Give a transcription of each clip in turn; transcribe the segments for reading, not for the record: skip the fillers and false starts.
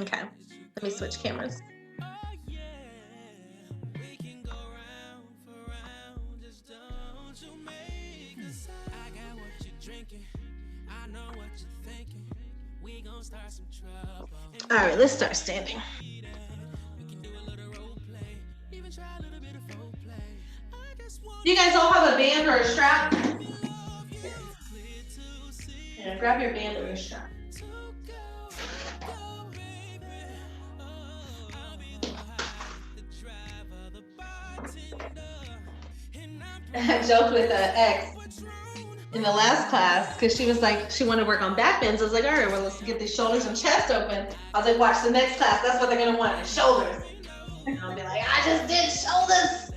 Okay, let me switch cameras. All right, let's start standing. You guys all have a band or a strap? Yeah, grab your band or your strap. I joked with an ex in the last class because she was like, she wanted to work on back bends. I was like, all right, well, let's get these shoulders and chest open. I was like, watch the next class. That's what they're going to want, is shoulders. And I'll be like, I just did shoulders.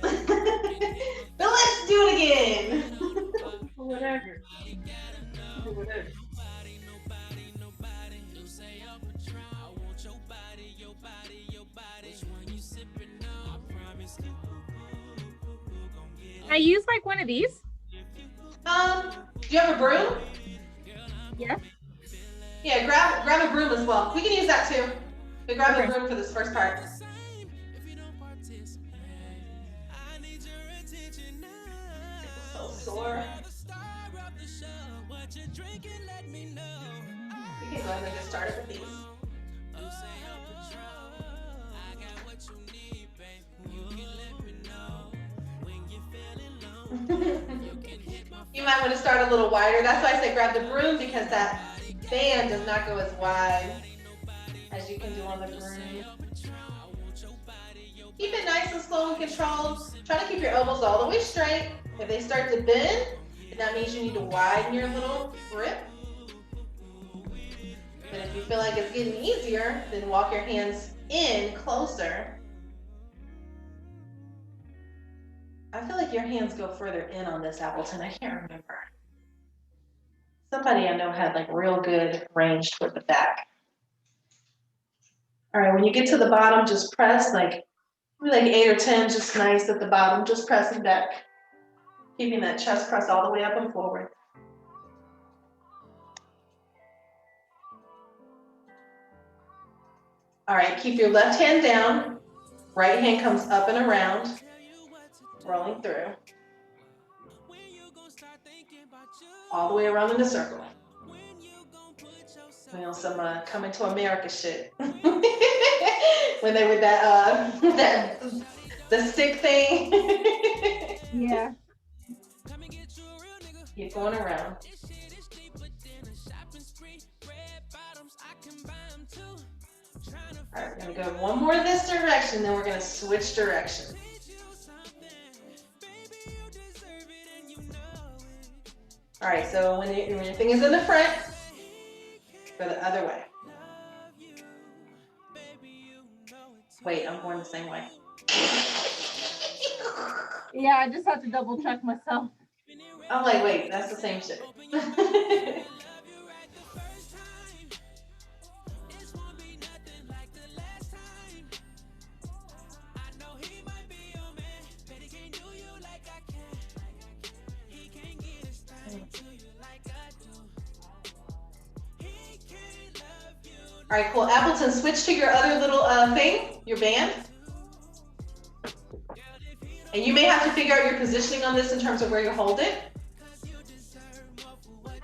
But let's do it again. Whatever. Whatever. I use like one of these. Do you have a broom? Yeah. Yeah, grab a broom as well. We can use that too. But grab a broom for this first part. So sore. We can go ahead and get started with these. You might want to start a little wider. That's why I say grab the broom, because that band does not go as wide as you can do on the broom. Keep it nice and slow and controlled. Try to keep your elbows all the way straight. If they start to bend, that means you need to widen your little grip. But if you feel like it's getting easier, then walk your hands in closer. I feel like your hands go further in on this, Appleton. I can't remember. Somebody I know had like real good range toward the back. All right, when you get to the bottom, just press like 8 or 10, just nice at the bottom, just pressing back. Keeping that chest press all the way up and forward. All right, keep your left hand down. Right hand comes up and around, rolling through. All the way around in a circle. You know, some Coming to America shit. When they were the stick thing. Yeah. Keep going around. All right, we're gonna go one more this direction, then we're gonna switch directions. All right, so when your thing is in the front, go the other way. Wait, I'm going the same way. Yeah, I just have to double check myself. I'm like, wait, that's the same shit. All right, cool. Appleton, switch to your other little thing, your band. And you may have to figure out your positioning on this in terms of where you hold it.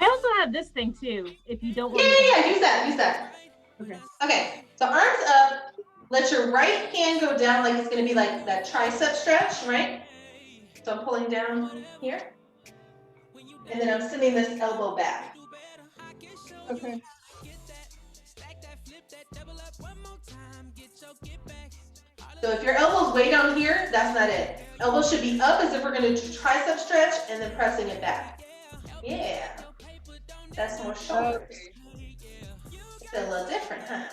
I also have this thing too, if you don't want Yeah, use that. Okay. Okay, so arms up. Let your right hand go down like it's gonna be like that tricep stretch, right? So I'm pulling down here. And then I'm sending this elbow back. Okay. So if your elbow's way down here, that's not it. Elbow should be up as if we're gonna do tricep stretch and then pressing it back. Yeah. That's more shoulders. It's a little different, huh?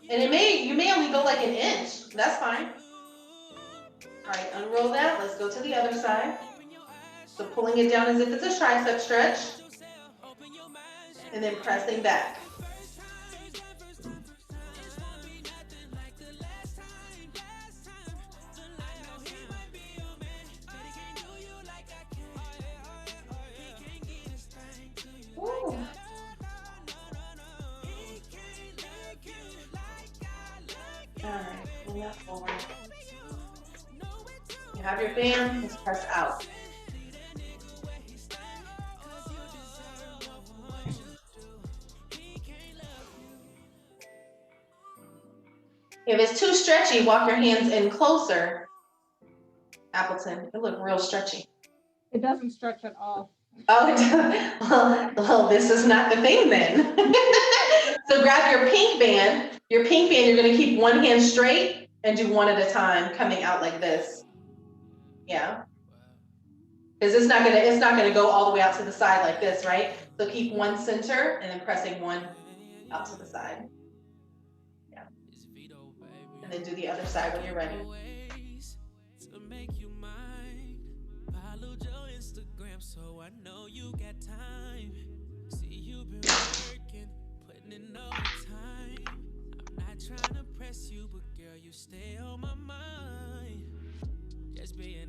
And you may only go like an inch. That's fine. All right, unroll that. Let's go to the other side. So pulling it down as if it's a tricep stretch. And then pressing back. have your band, let's press out. If it's too stretchy, walk your hands in closer. Appleton, it looked real stretchy. It doesn't stretch at all. Oh, well, this is not the thing then. So grab your pink band. Your pink band, you're gonna keep one hand straight and do one at a time, coming out like this. Yeah. Because it's not gonna go all the way out to the side like this, right? So keep one center and then pressing one out to the side. Yeah. And then do the other side when you're ready. So I know you got time. See you been working, putting in overtime. I'm not trying to press you, but girl, you stay on my mind. Just being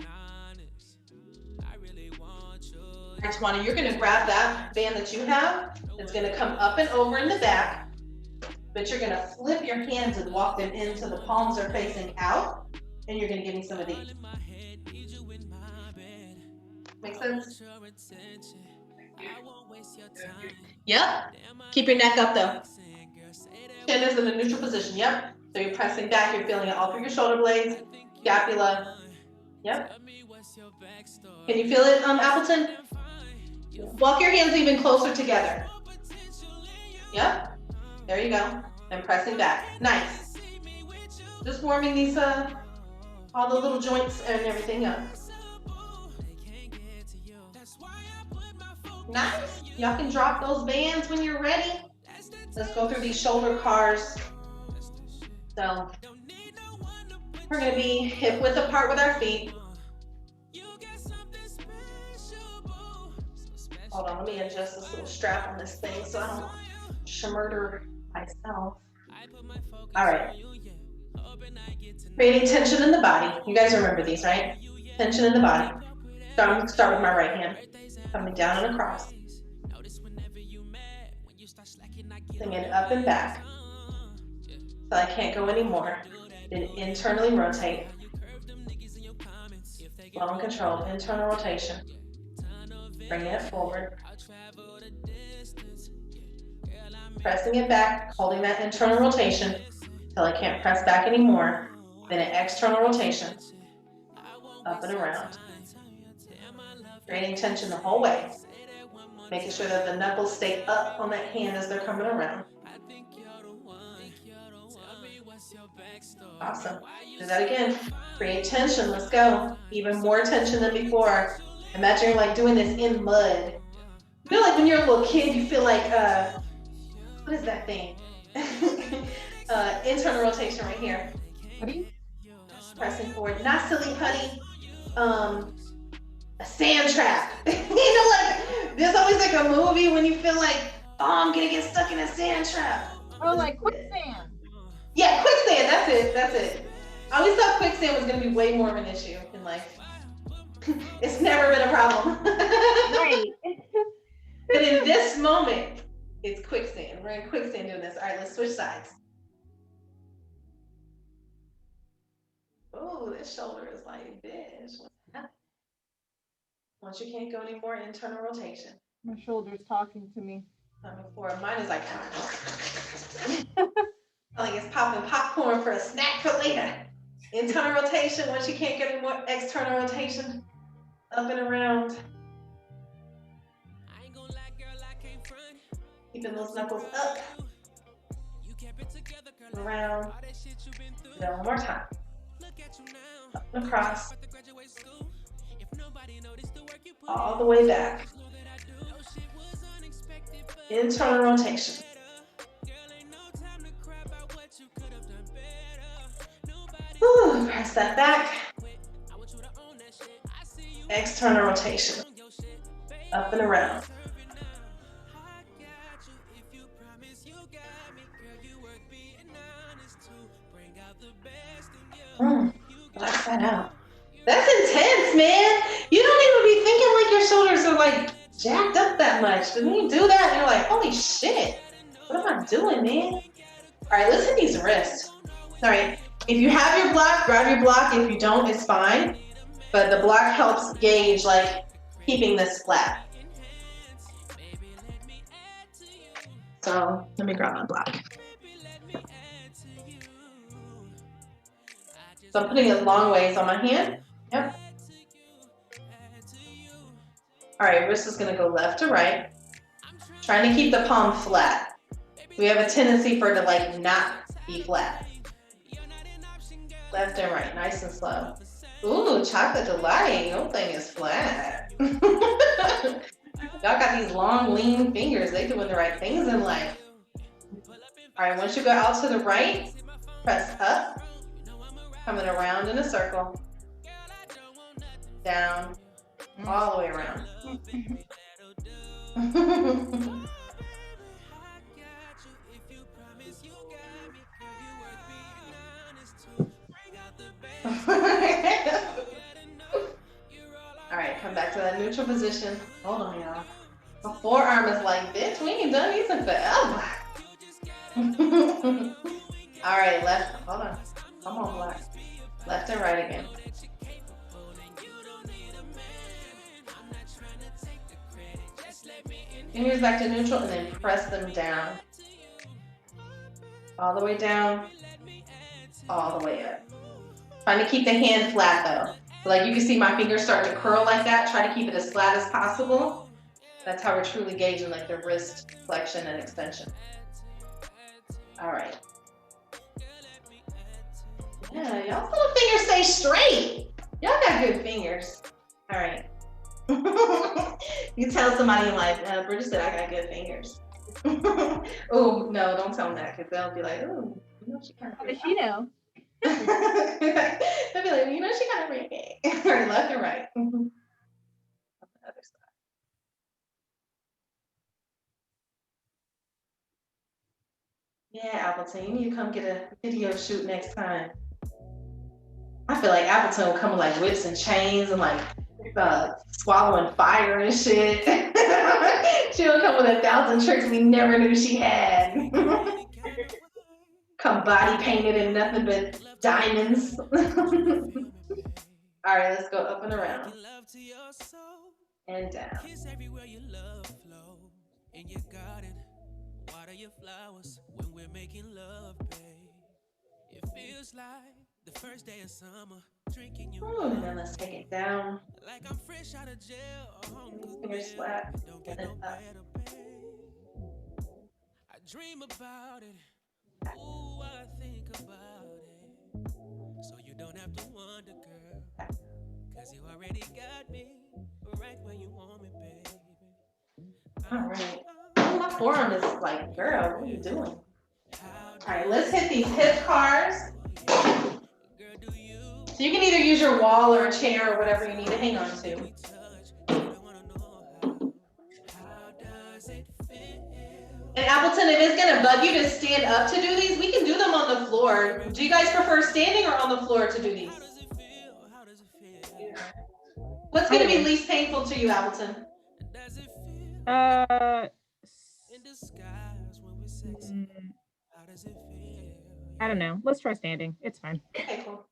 honest, I really want you. All right, Tawana, you're gonna grab that band that you have. It's gonna come up and over in the back, but you're gonna flip your hands and walk them in so the palms are facing out, and you're gonna give me some of these. Make sense? Yep. Keep your neck up though. Chin is in a neutral position. Yep. So you're pressing back. You're feeling it all through your shoulder blades, scapula. Yep. Can you feel it, Appleton? Walk your hands even closer together. Yep. There you go. And pressing back. Nice. Just warming these, all the little joints and everything up. Nice. Y'all can drop those bands when you're ready. Let's go through these shoulder cars. So we're gonna be hip width apart with our feet. Hold on, let me adjust this little strap on this thing so I don't shmurder myself. All right. Creating tension in the body. You guys remember these, right? Tension in the body. So I'm gonna start with my right hand. Coming down and across. Singing up and back. So I can't go anymore. Then internally rotate. Slow and controlled. Internal rotation. Bringing it forward. Pressing it back, holding that internal rotation until I can't press back anymore. Then an external rotation. Up and around. Creating tension the whole way. Making sure that the knuckles stay up on that hand as they're coming around. Awesome. Do that again. Create tension. Let's go. Even more tension than before. Imagine you're like doing this in mud. You feel like when you're a little kid, you feel like, what is that thing? Internal rotation right here. Putty? Pressing forward. Not silly putty. A sand trap. You know, like there's always like a movie when you feel like, oh, I'm gonna get stuck in a sand trap. Oh, like quicksand. Yeah, quicksand. That's it. That's it. I always thought quicksand was gonna be way more of an issue in life. It's never been a problem. Right. But in this moment, it's quicksand. We're in quicksand doing this. All right, let's switch sides. Oh, this shoulder is like this. Once you can't go anymore, internal rotation. My shoulder's talking to me. Coming forward. Mine is like, like it's popping popcorn for a snack for later. Internal rotation. Once you can't get any more, external rotation. Up and around. Keeping those knuckles up. Around. Do that one more time. Up and across. All the way back. Internal rotation. Whew, press that back. External rotation. Up and around. Blast that out. That's intense, man. You don't even be thinking like your shoulders are like jacked up that much. But when you do that, you're like, holy shit. What am I doing, man? All right, let's hit these wrists. All right, if you have your block, grab your block. If you don't, it's fine. but the block helps gauge like keeping this flat. So let me grab my block. So I'm putting it long ways on my hand. Yep. All right, wrist is gonna go left to right. Trying to keep the palm flat. We have a tendency for it to like not be flat. Left and right, nice and slow. Ooh, chocolate delight. Your thing is flat. Y'all got these long, lean fingers. They doing the right things in life. All right, once you go out to the right, press up, coming around in a circle, down, all the way around. All right, come back to that neutral position. Hold on, y'all. My forearm is like, bitch, we ain't done these in forever. All right, left, hold on. Come on, black. Left and right again. Fingers back to neutral and then press them down. All the way down, all the way up. Trying to keep the hand flat though. So like you can see my fingers start to curl like that. Try to keep it as flat as possible. That's how we're truly gauging like the wrist flexion and extension. All right. Yeah, y'all's little fingers stay straight. Y'all got good fingers. All right. You tell somebody in life, Bridget said I got good fingers. Oh, no, don't tell them that because they'll be like, oh, you know, she kind of. How does she know? They'll be like, you know, she kind of freaky. Or left and right. On the other side. Yeah, Appleton, you need to come get a video shoot next time. I feel like Appleton will come with like whips and chains and like swallowing fire and shit. She'll come with 1,000 tricks we never knew she had. Come body painted in nothing but diamonds. All right, let's go up and around. And down. Water your flowers when we're making love, babe. It feels like the first day of summer, drinking you. Ooh, and then let's take it down. Like I'm fresh out of jail. Fingers flat. Get it up. I dream about it. Ooh, I think about it. So you don't have to wonder, girl. Cause you already got me right where you want me, baby. All right. Oh, my forearm is like, girl, what are you doing? All right, let's hit these hip cars. So you can either use your wall or a chair or whatever you need to hang on to. And Appleton, if it's gonna bug you to stand up to do these, we can do them on the floor. Do you guys prefer standing or on the floor to do these? What's gonna be least painful to you, Appleton? I don't know. Let's try standing. It's fine. Okay, cool.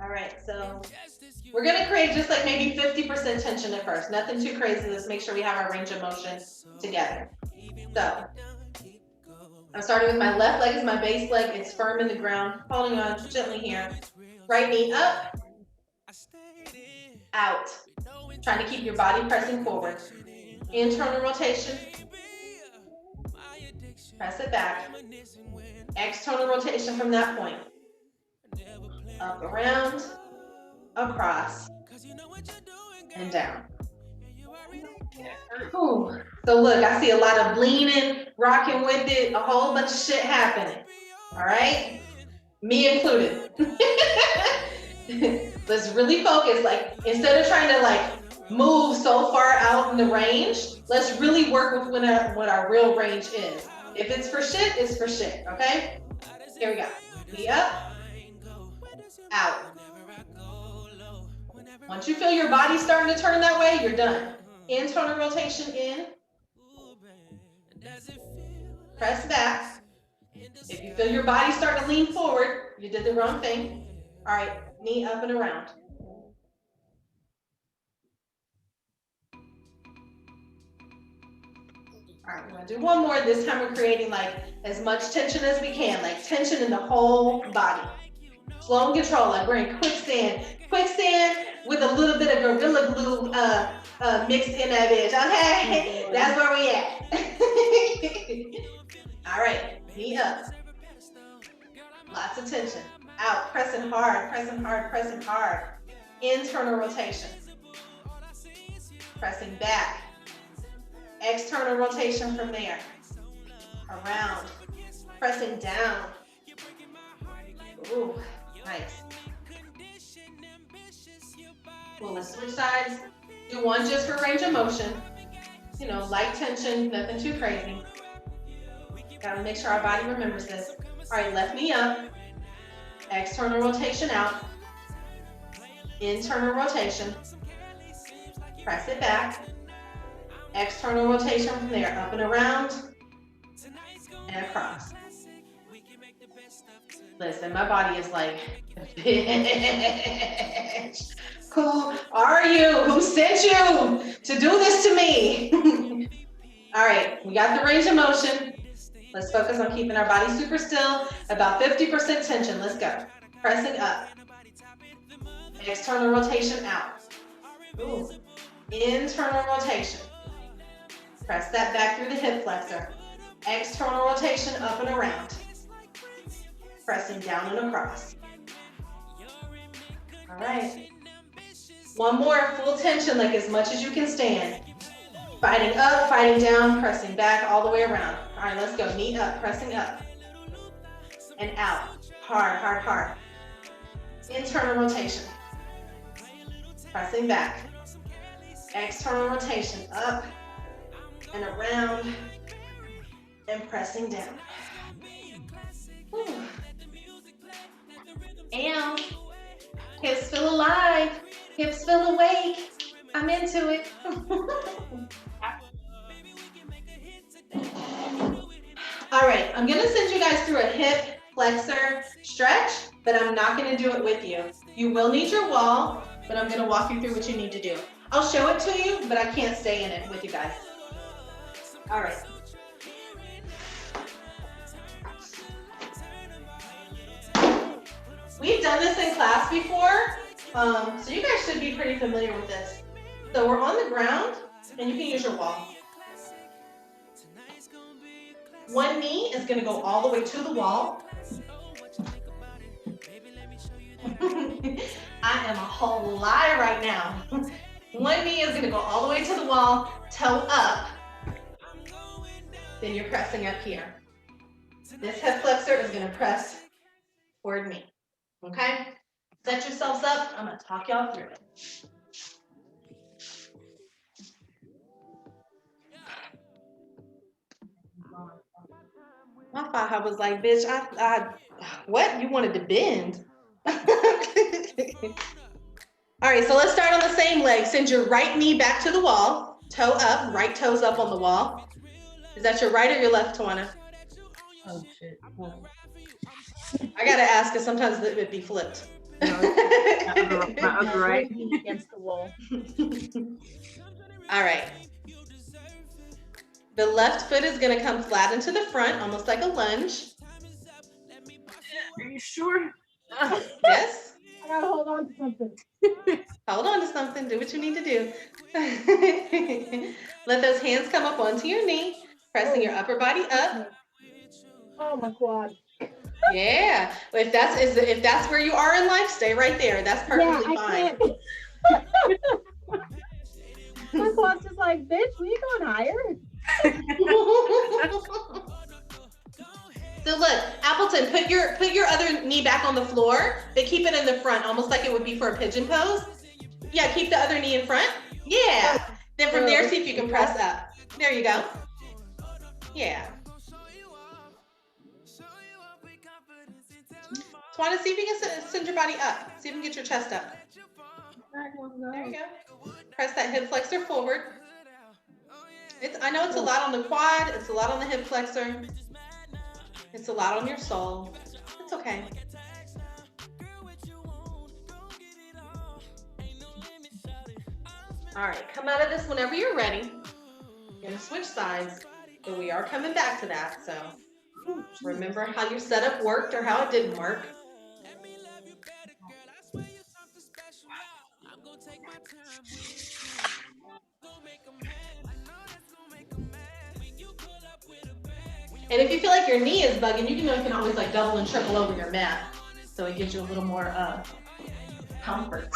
All right, so we're gonna create just like maybe 50% tension at first. Nothing too crazy. Let's make sure we have our range of motion together. So I'm starting with my left leg as my base leg. It's firm in the ground. Holding on gently here. Right knee up. Out. Trying to keep your body pressing forward. Internal rotation. Press it back. External rotation from that point. Up, around, across, and down. Ooh. So look, I see a lot of leaning, rocking with it, a whole bunch of shit happening. All right? Me included. Let's really focus. Like, instead of trying to like move so far out in the range, let's really work with what our real range is. If it's for shit, it's for shit, okay? Here we go. Be up, out. Once you feel your body starting to turn that way, you're done. Internal rotation in. Press back. If you feel your body starting to lean forward, You did the wrong thing. All right, knee up and around. All right, we're gonna do one more. This time we're creating like as much tension as we can, like tension in the whole body. Slow and control, like we're in quicksand with a little bit of gorilla glue mixed in that bitch. Okay, that's where we at. All right, knee up. Lots of tension. Out, pressing hard, pressing hard, pressing hard. Internal rotation. Pressing back. External rotation from there. Around. Pressing down. Ooh, nice. Well, let's switch sides. Do one just for range of motion. You know, light tension, nothing too crazy. Gotta make sure our body remembers this. All right, left knee up. External rotation out. Internal rotation. Press it back. External rotation from there, up and around and across. Listen, my body is like, bitch, who are you? Who sent you to do this to me? All right, we got the range of motion. Let's focus on keeping our body super still, about 50% tension. Let's go. Pressing up. External rotation out. Ooh. Internal rotation. Press that back through the hip flexor. External rotation up and around. Pressing down and across. All right. One more, full tension, like as much as you can stand. Fighting up, fighting down, pressing back all the way around. All right, let's go. Knee up, pressing up. And out. Hard, hard, hard. Internal rotation. Pressing back. External rotation up and around and pressing down. Whew. And hips feel alive. Hips feel awake. I'm into it. All right, I'm gonna send you guys through a hip flexor stretch, but I'm not gonna do it with you. You will need your wall, but I'm gonna walk you through what you need to do. I'll show it to you, but I can't stay in it with you guys. All right. We've done this in class before, so you guys should be pretty familiar with this. So we're on the ground, and you can use your wall. One knee is gonna go all the way to the wall. I am a whole lie right now. One knee is gonna go all the way to the wall, toe up. Then you're pressing up here. This hip flexor is gonna press toward me, okay? Set yourselves up, I'm gonna talk y'all through it. My father was like, bitch, what? You wanted to bend? All right, so let's start on the same leg. Send your right knee back to the wall, toe up, right toes up on the wall. Is that your right or your left, Tawana? Oh shit. I gotta ask, because sometimes it would be flipped. No, my other right against the wall. All right. The left foot is gonna come flat into the front, almost like a lunge. Are you sure? Yes. I gotta hold on to something. Hold on to something, do what you need to do. Let those hands come up onto your knee, pressing your upper body up. Oh, my quad. Yeah, if that's where you are in life, stay right there. That's perfectly fine. My quad's just like, bitch, we going higher? So look, Appleton, put your other knee back on the floor, but keep it in the front, almost like it would be for a pigeon pose. Yeah, keep the other knee in front. Yeah. Then from there, see if you can press up. There you go. Yeah. Tawana, see if you can send your body up. See if you can get your chest up. There you go. Press that hip flexor forward. I know it's a lot on the quad. It's a lot on the hip flexor. It's a lot on your soul. It's okay. All right, come out of this whenever you're ready. You're gonna switch sides, but we are coming back to that. So remember how your setup worked or how it didn't work. And if you feel like your knee is bugging, you can always like double and triple over your mat, so it gives you a little more comfort.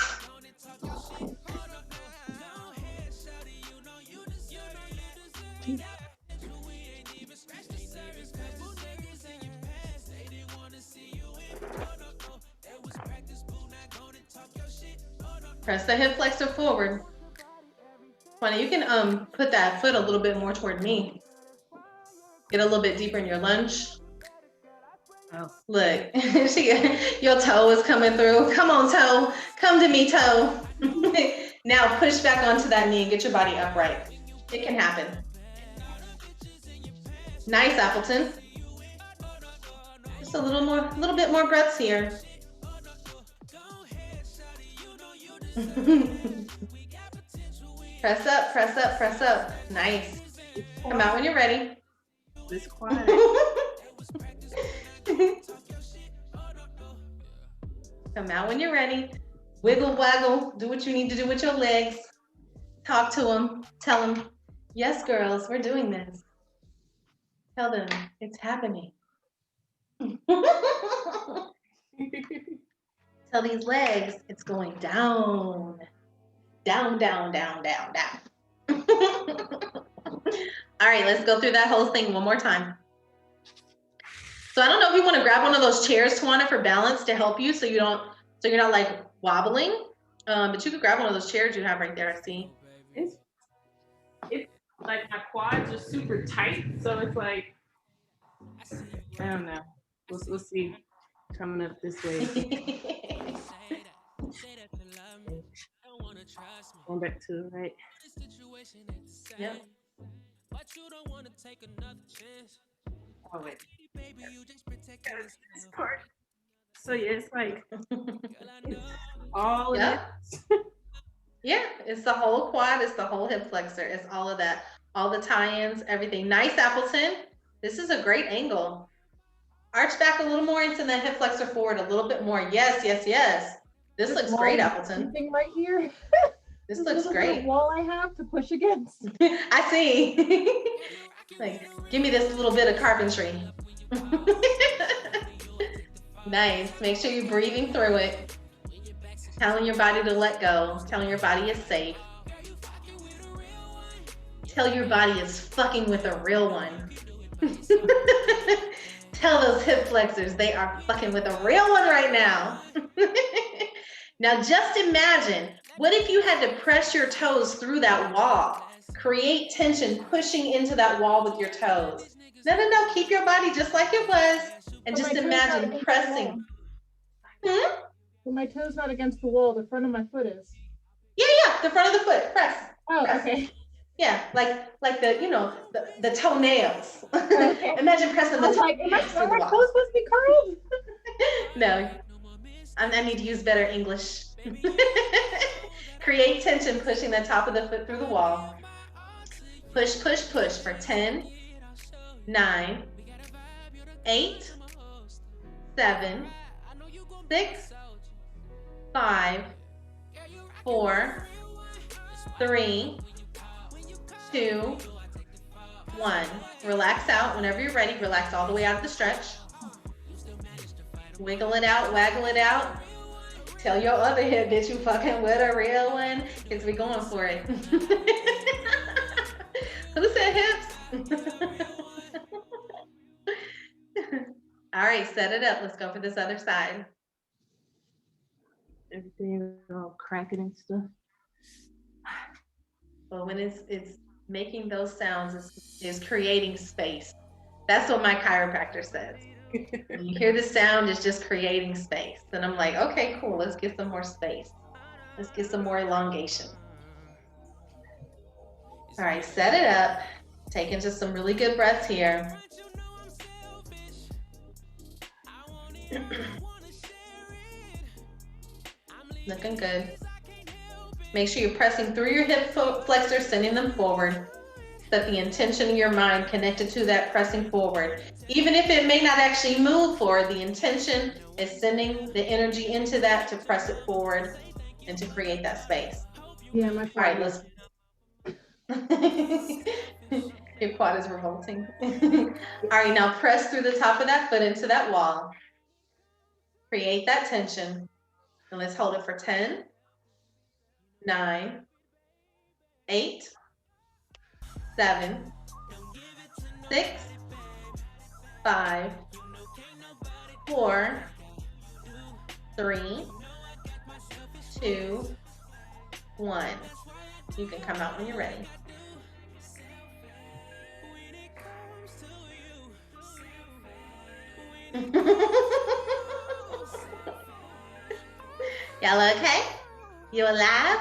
Press the hip flexor forward. Funny, you can put that foot a little bit more toward me. Get a little bit deeper in your lunge. Oh, look, your toe is coming through. Come on, toe. Come to me, toe. Now push back onto that knee and get your body upright. It can happen. Nice, Appleton. Just a little bit more breaths here. Press up, press up, press up. Nice. Come out when you're ready. This quiet. Come out when you're ready. Wiggle, waggle. Do what you need to do with your legs. Talk to them. Tell them, yes, girls, we're doing this. Tell them it's happening. Tell these legs it's going down. Down, down, down, down, down. All right, let's go through that whole thing one more time. So I don't know if you want to grab one of those chairs, Tawana, for balance to help you so you're not like wobbling. But you could grab one of those chairs you have right there, I see. It's like my quads are super tight, so it's like, I don't know. We'll see coming up this way. Going back to the right. Yep. Oh wait. So yeah, it's like all of Yep. it. Yeah, it's the whole quad, it's the whole hip flexor, it's all of that, all the tie-ins, everything. Nice, Appleton. This is a great angle. Arch back a little more into the hip flexor forward a little bit more. Yes, yes, yes. This looks great, Appleton. Thing right here. This looks great. Wall I have to push against. I see. Like, give me this little bit of carpentry. Nice. Make sure you're breathing through it. Telling your body to let go. Telling your body is safe. Tell your body is fucking with a real one. Tell those hip flexors they are fucking with a real one right now. Now just imagine, what if you had to press your toes through that wall? Create tension, pushing into that wall with your toes. No, keep your body just like it was. And just imagine pressing. Well, my toe's not against the wall, the front of my foot is. Yeah, the front of the foot, press. Oh, press. Okay. Yeah, like the, the toenails. Okay. Imagine pressing the I was like, are my toes supposed to be curled? No, I need to use better English. Create tension, pushing the top of the foot through the wall. Push, push, push for 10, 9, 8, 7, 6, 5, 4, 3, 2, 1. Relax out whenever you're ready. Relax all the way out of the stretch. Wiggle it out, waggle it out. Tell your other hip that you fucking with a real one, because we're going for it. Who said hips? All right, set it up. Let's go for this other side. Everything is all cracking and stuff. Well, when it's making those sounds, is creating space. That's what my chiropractor says. When you hear the sound, it's just creating space. And I'm like, okay, cool. Let's get some more space. Let's get some more elongation. All right, set it up. Taking just some really good breaths here. Looking good. Make sure you're pressing through your hip flexors, sending them forward. Set the intention in your mind connected to that pressing forward. Even if it may not actually move forward, the intention is sending the energy into that to press it forward and to create that space. Yeah, my All right, let's. Your quad is revolting. All right, now press through the top of that foot into that wall. Create that tension. And let's hold it for 10, 9, 8, 7, 6, 5, 4, 3, 2, 1. You can come out when you're ready. Y'all okay? You alive?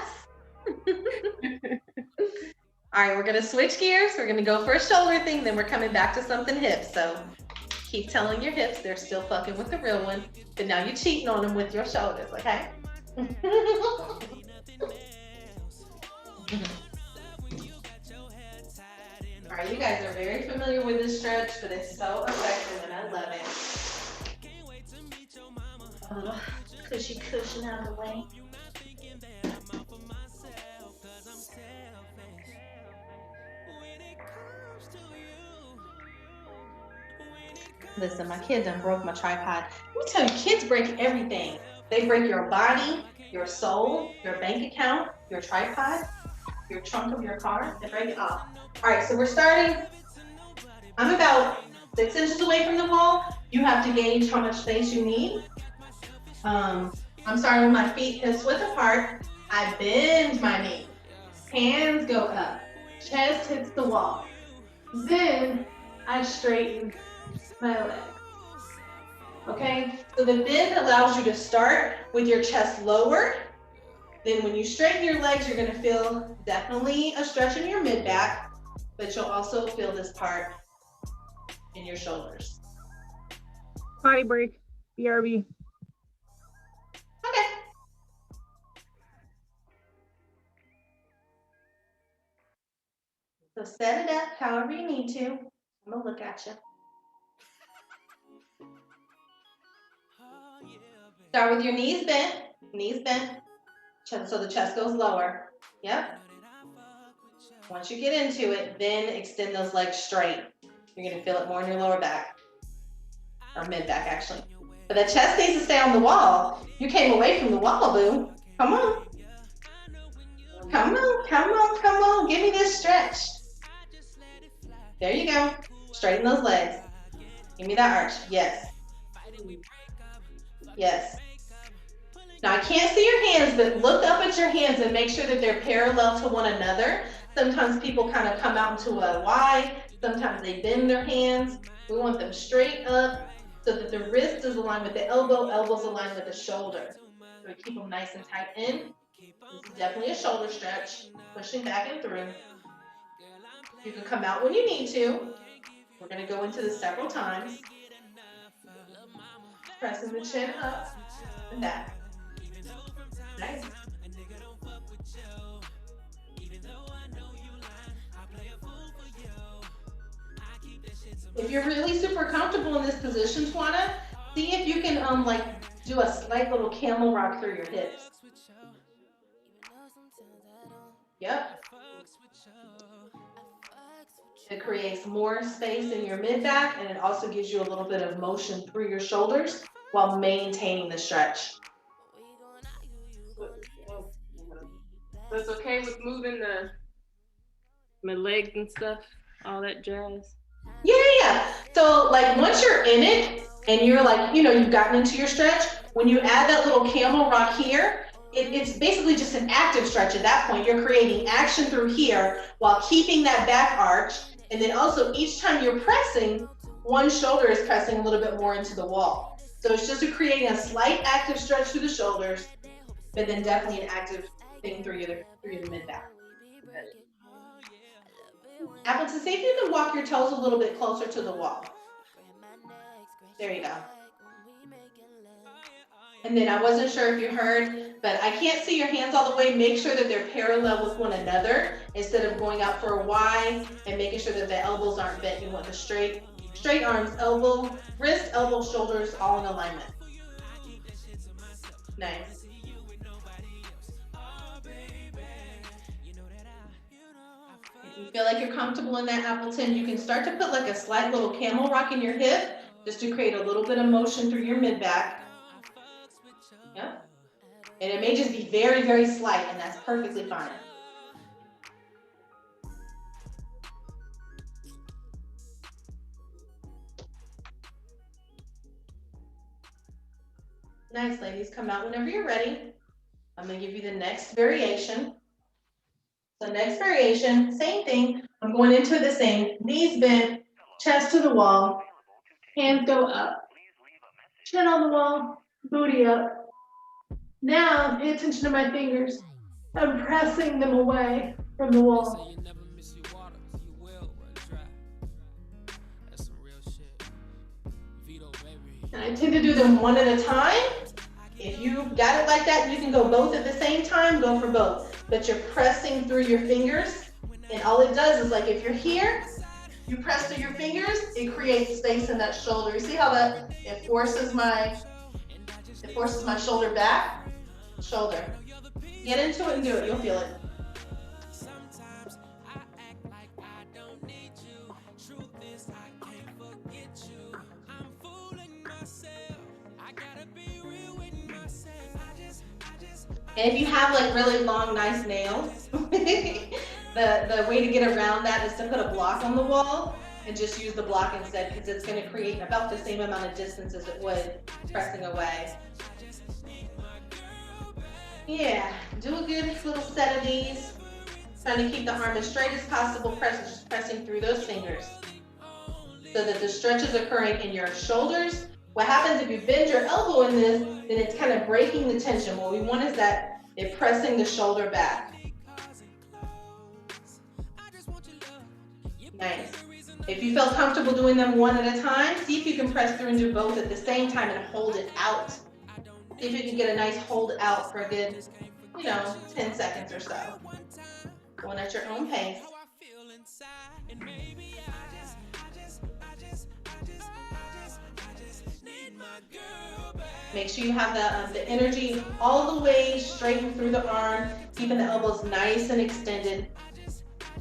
All right, we're gonna switch gears. We're gonna go for a shoulder thing, then we're coming back to something hips. So keep telling your hips they're still fucking with the real one, but now you're cheating on them with your shoulders, okay? All right, you guys are very familiar with this stretch, but it's so effective and I love it. A little cushy cushion out of the way. Listen, my kid done broke my tripod. Let me tell you, kids break everything. They break your body, your soul, your bank account, your tripod, your trunk of your car. They break it all. All right, so we're starting. I'm about 6 inches away from the wall. You have to gauge how much space you need. I'm starting with my feet hips width apart. I bend my knee. Hands go up. Chest hits the wall. Then I straighten my legs. Okay, so the bend allows you to start with your chest lowered. Then when you straighten your legs, you're gonna feel definitely a stretch in your mid back, but you'll also feel this part in your shoulders. Body break, BRB. Okay. So set it up however you need to. I'm gonna look at you. Start with your knees bent, so the chest goes lower. Yep. Once you get into it, then extend those legs straight. You're gonna feel it more in your lower back, or mid back actually. But the chest needs to stay on the wall. You came away from the wall, boo. Come on. Come on, come on, come on. Give me this stretch. There you go. Straighten those legs. Give me that arch. Yes. Yes. Now I can't see your hands, but look up at your hands and make sure that they're parallel to one another. Sometimes people kind of come out into a Y. Sometimes they bend their hands. We want them straight up so that the wrist is aligned with the elbow, elbows aligned with the shoulder. So we keep them nice and tight in. This is definitely a shoulder stretch, pushing back and through. You can come out when you need to. We're going to go into this several times. Pressing the chin up and back. Nice. If you're really super comfortable in this position, Twana, see if you can like do a slight little camel rock through your hips. Yep. It creates more space in your mid back, and it also gives you a little bit of motion through your shoulders while maintaining the stretch. So it's okay with moving my legs and stuff, all that jazz? Yeah. So like once you're in it and you're like, you've gotten into your stretch, when you add that little camel rock here, it's basically just an active stretch at that point. You're creating action through here while keeping that back arch. And then also each time you're pressing, one shoulder is pressing a little bit more into the wall. So it's just creating a slight active stretch through the shoulders, but then definitely an active thing through your mid back. Appleton, see if you can walk your toes a little bit closer to the wall. There you go. And then I wasn't sure if you heard, but I can't see your hands all the way. Make sure that they're parallel with one another instead of going out for a Y and making sure that the elbows aren't bent. You want the straight arms, elbow, wrist, elbow, shoulders, all in alignment. Nice. If you feel like you're comfortable in that Appleton, you can start to put like a slight little camel rock in your hip just to create a little bit of motion through your mid-back. Yeah. And it may just be very, very slight, and that's perfectly fine. Nice, ladies. Come out whenever you're ready. I'm going to give you the next variation. So next variation, same thing. I'm going into the same. Knees bent, chest to the wall, hands go up, chin on the wall, booty up. Now, pay attention to my fingers. I'm pressing them away from the wall. And I tend to do them one at a time. If you got it like that, you can go both at the same time, go for both. But you're pressing through your fingers, and all it does is, like, if you're here, you press through your fingers, it creates space in that shoulder. You see how that, it forces my shoulder back? Shoulder. Get into it and do it, you'll feel it. And if you have like really long, nice nails, the way to get around that is to put a block on the wall and just use the block instead, because it's going to create about the same amount of distance as it would pressing away. Yeah, do a good little set of these. Trying to keep the arm as straight as possible, just pressing through those fingers so that the stretch is occurring in your shoulders. What happens if you bend your elbow in this, then it's kind of breaking the tension. What we want is that it pressing the shoulder back. Nice. If you feel comfortable doing them one at a time, see if you can press through and do both at the same time and hold it out. See if you can get a nice hold out for a good, 10 seconds or so. Going at your own pace. Make sure you have the energy all the way straightened through the arm, keeping the elbows nice and extended.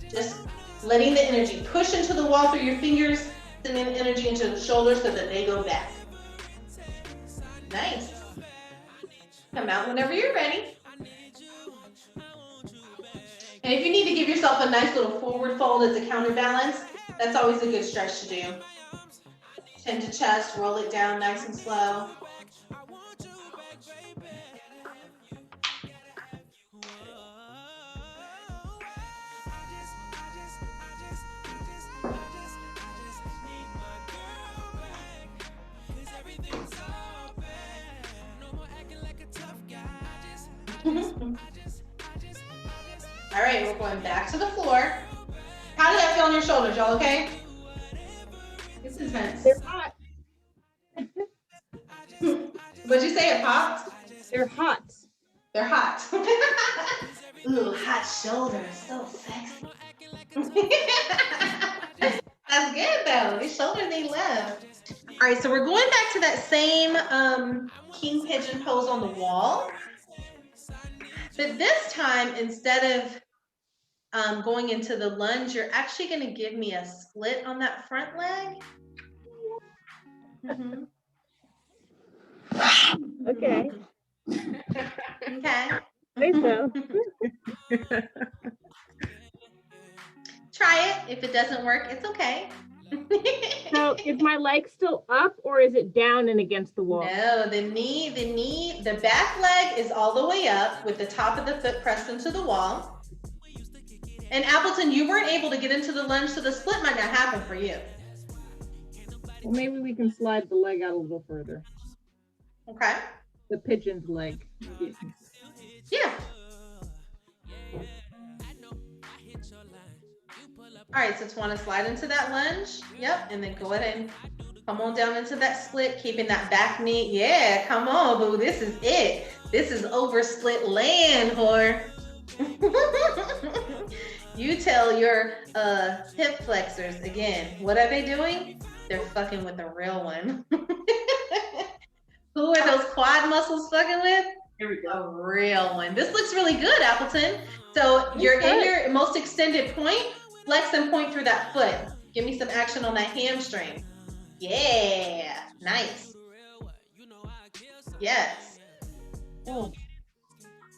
Just letting the energy push into the wall through your fingers, sending the energy into the shoulders so that they go back. Nice. Come out whenever you're ready. And if you need to give yourself a nice little forward fold as a counterbalance, that's always a good stretch to do. Chin to chest, roll it down nice and slow. All right, we're going back to the floor. How did that feel on your shoulders, y'all okay? It's intense. They're hot. What'd you say, it popped? They're hot. They're hot. Ooh, hot shoulders, so sexy. That's good though, these shoulders need love. All right, so we're going back to that same king pigeon pose on the wall. But this time, instead of going into the lunge, you're actually going to give me a split on that front leg. Mm-hmm. Okay. Okay. I so. Try it. If it doesn't work, it's okay. So is my leg still up or is it down and against the wall? No, the back leg is all the way up with the top of the foot pressed into the wall. And Appleton, you weren't able to get into the lunge, so the split might not happen for you. Well, maybe we can slide the leg out a little further. Okay. The pigeon's leg. Yeah. All right, so just want to slide into that lunge. Yep, and then go ahead and Come on down into that split, keeping that back knee. Yeah, come on, boo. This is it. This is over split land, whore. You tell your hip flexors again. What are they doing? They're fucking with a real one. Who are those quad muscles fucking with? Here we go. A real one. This looks really good, Appleton. So you're in your most extended point. Flex and point through that foot. Give me some action on that hamstring. Yeah, nice. Yes. Oh.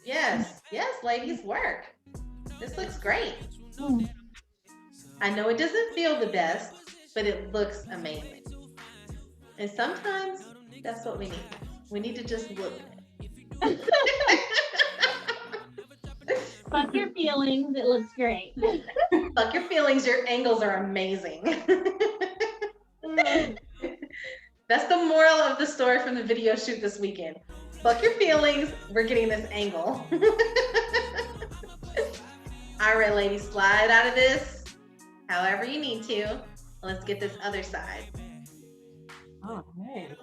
Yes, ladies, work. This looks great. Mm. I know it doesn't feel the best, but it looks amazing. And sometimes that's what we need. We need to just look at it. Fuck your feelings, it looks great. Fuck your feelings, your angles are amazing. That's the moral of the story from the video shoot this weekend. Fuck your feelings, we're getting this angle. All right, ladies, slide out of this however you need to. Let's get this other side. Oh man.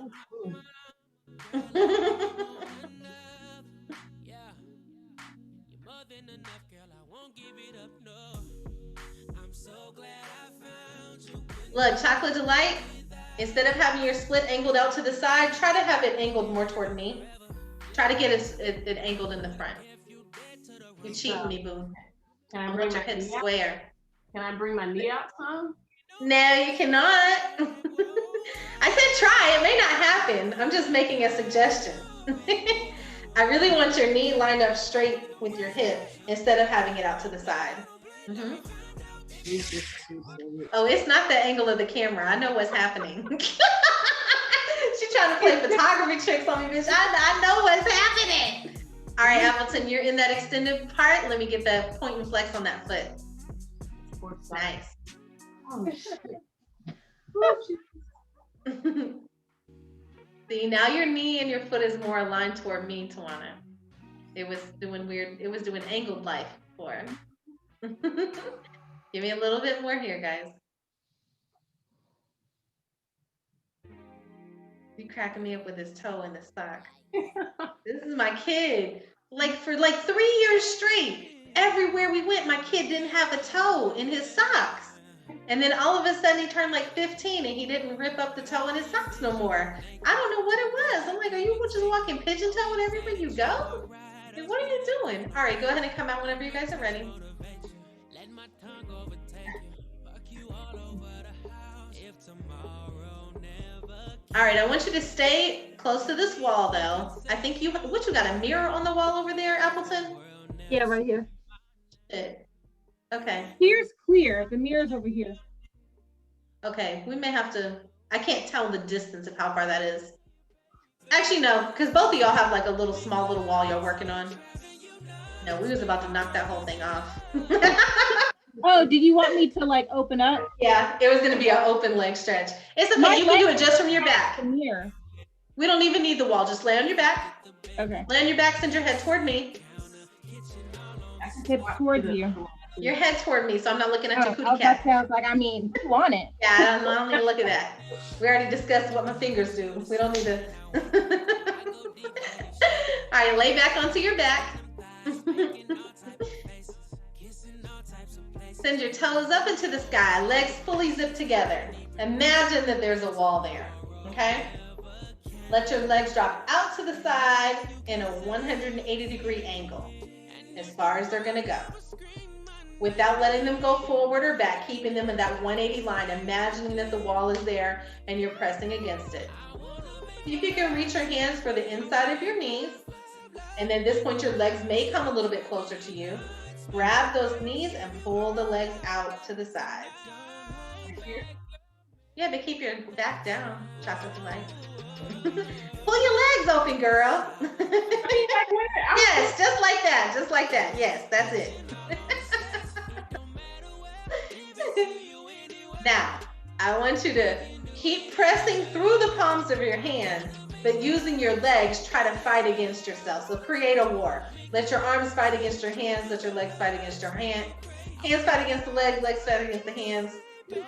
Look, Chocolate Delight, instead of having your split angled out to the side, try to have it angled more toward me. Try to get it angled in the front. You're cheating me, boo. Can I I bring want your my hips knee out? square. Can I bring my knee out some? No, you cannot. I said try, it may not happen. I'm just making a suggestion. I really want your knee lined up straight with your hip instead of having it out to the side. Mm-hmm. Oh, it's not the angle of the camera. I know what's happening. She's trying to play photography tricks on me, bitch. I know what's happening. All right, Appleton, you're in that extended part. Let me get the point and flex on that foot. Nice. Oh, shit. See, now your knee and your foot is more aligned toward me, Tawana. It was doing weird. It was doing angled life before. Give me a little bit more here, guys. You cracking me up with his toe in the sock. This is my kid. Like for like 3 years straight, everywhere we went, my kid didn't have a toe in his socks. And then all of a sudden he turned like 15 and he didn't rip up the toe in his socks no more. I don't know what it was. I'm like, are you just walking pigeon-toed everywhere you go? Like, what are you doing? All right, go ahead and come out whenever you guys are ready. All right, I want you to stay close to this wall though. I think you got a mirror on the wall over there, Appleton? Yeah, right here. Good. Okay. Here's clear. The mirror's over here. Okay, we may have to, I can't tell the distance of how far that is. Actually, no, because both of y'all have like a small little wall you're working on. No, we was about to knock that whole thing off. Oh, did you want me to like open up? Yeah, it was gonna be an open leg stretch. It's okay, you can do it just from your back. The mirror. We don't even need the wall, just lay on your back. Okay. Lay on your back, send your head toward me. Hip towards you. Your head toward me, so I'm not looking at your cootie That cat. sounds like, I mean, you want it. Yeah, I don't need to look at that. We already discussed what my fingers do. We don't need to. All right, lay back onto your back. Send your toes up into the sky, legs fully zipped together. Imagine that there's a wall there, okay? Let your legs drop out to the side in a 180-degree angle, as far as they're gonna go. Without letting them go forward or back, keeping them in that 180 line, imagining that the wall is there and you're pressing against it. See if you can reach your hands for the inside of your knees. And then at this point, your legs may come a little bit closer to you. Grab those knees and pull the legs out to the sides. Yeah, but keep your back down, Chocolate Delight. Pull your legs open, girl. Yes, just like that, just like that. Yes, that's it. Now, I want you to keep pressing through the palms of your hand, but using your legs, try to fight against yourself. So create a war. Let your arms fight against your hands. Let your legs fight against your hands. Hands fight against the legs fight against the hands.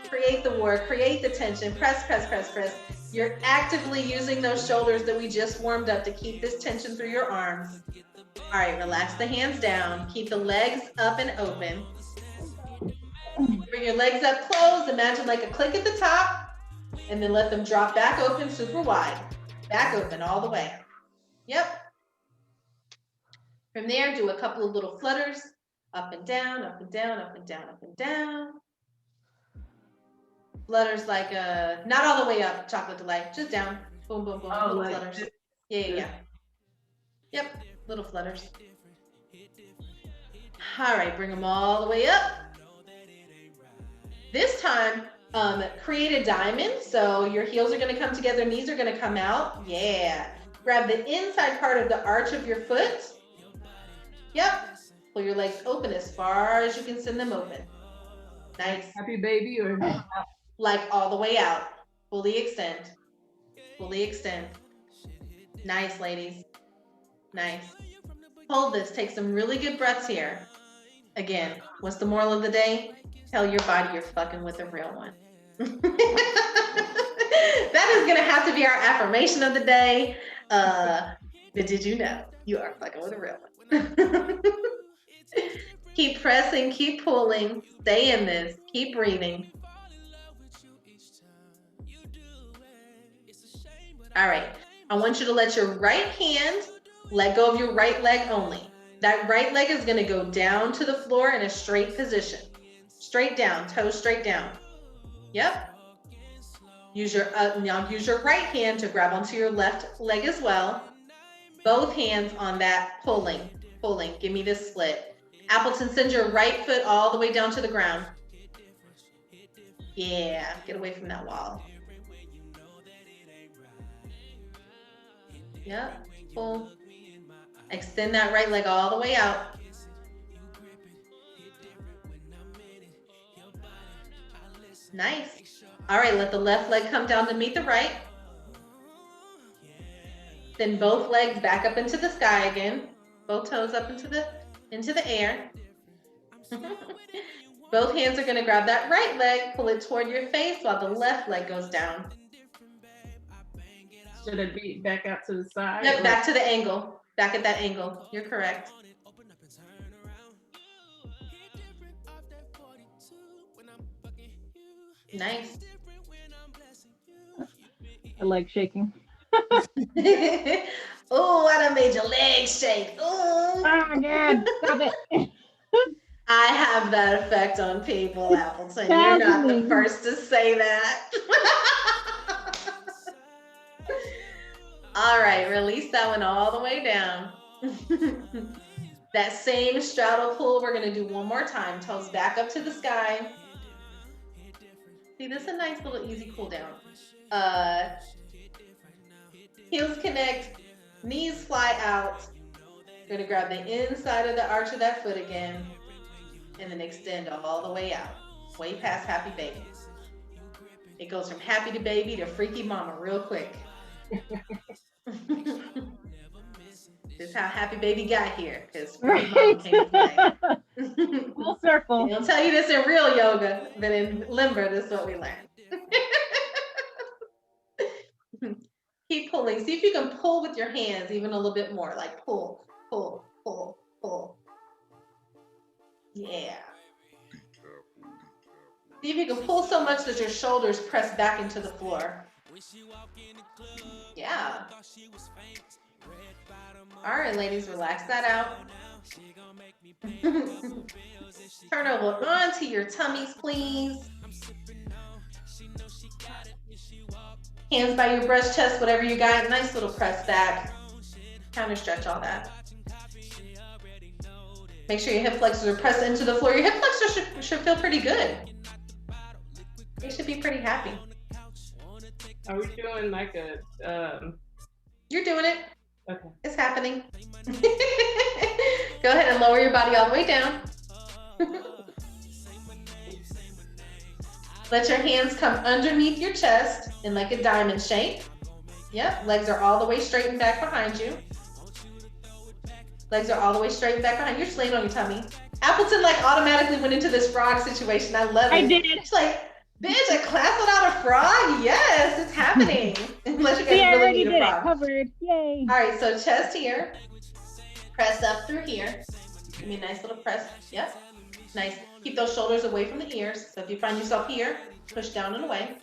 Create the war, create the tension, press, press, press, press. You're actively using those shoulders that we just warmed up to keep this tension through your arms. All right, relax the hands down. Keep the legs up and open. Bring your legs up closed. Imagine like a click at the top, and then let them drop back open super wide. Back open all the way. Yep. From there, do a couple of little flutters. Up and down, up and down, up and down, up and down. Flutters like not all the way up, chocolate delight, just down. Boom, boom, boom. Oh, little like flutters. Yeah. Yep, little flutters. All right, bring them all the way up. This time, create a diamond. So your heels are gonna come together, knees are gonna come out. Yeah. Grab the inside part of the arch of your foot. Yep. Pull your legs open as far as you can send them open. Nice. Happy baby or Like all the way out. Fully extend. Fully extend. Nice, ladies. Nice. Hold this. Take some really good breaths here. Again, what's the moral of the day? Tell your body you're fucking with a real one. That is going to have to be our affirmation of the day. But did you know you are fucking with a real one? Keep pressing, keep pulling, stay in this, keep breathing. All right, I want you to let your right hand let go of your right leg only. That right leg is gonna go down to the floor in a straight position. Straight down, toes straight down. Yep. Now use your right hand to grab onto your left leg as well. Both hands on that pulling. Give me this split. Appleton, send your right foot all the way down to the ground. Yeah, get away from that wall. Yep, pull. Extend that right leg all the way out. Nice. All right, let the left leg come down to meet the right. Then both legs back up into the sky again. Both toes up into the air. Both hands are going to grab that right leg, pull it toward your face while the left leg goes down. should it be back out to the side? Yep, back to the angle. Back at that angle. You're correct. Nice. I like shaking. Oh, I done made your legs shake. Oh my God, stop it. I have that effect on people, Appleton. You're not the first to say that. All right, release that one all the way down. That same straddle pull, we're gonna do one more time. Toes back up to the sky. See, this is a nice little easy cool down. Heels connect, knees fly out. We're gonna grab the inside of the arch of that foot again, and then extend all the way out, way past happy baby. It goes from happy to baby to freaky mama real quick. This is how happy baby got here, because freaky mama came to play. Full circle. They'll tell you this in real yoga, but in limber, this is what we learned. Keep pulling. See if you can pull with your hands even a little bit more, like pull, pull, pull, pull. Yeah. See if you can pull so much that your shoulders press back into the floor. Yeah. All right, ladies, relax that out. Turn over onto your tummies, please. Hands by your breast, chest, whatever you got. Nice little press back. Counter stretch all that. Make sure your hip flexors are pressed into the floor. Your hip flexors should feel pretty good. They should be pretty happy. Are we doing like a You're doing it. Okay. It's happening. Go ahead and lower your body all the way down. Let your hands come underneath your chest in like a diamond shape. Yep, legs are all the way straight and back behind you. Legs are all the way straight and back behind you. You're just laying on your tummy. Appleton like automatically went into this frog situation. I love it. I did. It's like, Bitch, a class without a frog? Yes, it's happening. Unless you guys I really already need a did it. frog. Covered. Yay. All right, so chest here. Press up through here. Give me a nice little press. Yep. Nice. Keep those shoulders away from the ears. So if you find yourself here, push down and away.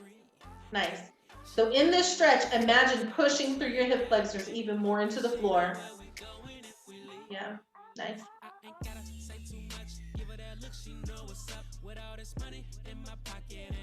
Nice. So in this stretch, imagine pushing through your hip flexors even more into the floor. Yeah. Nice.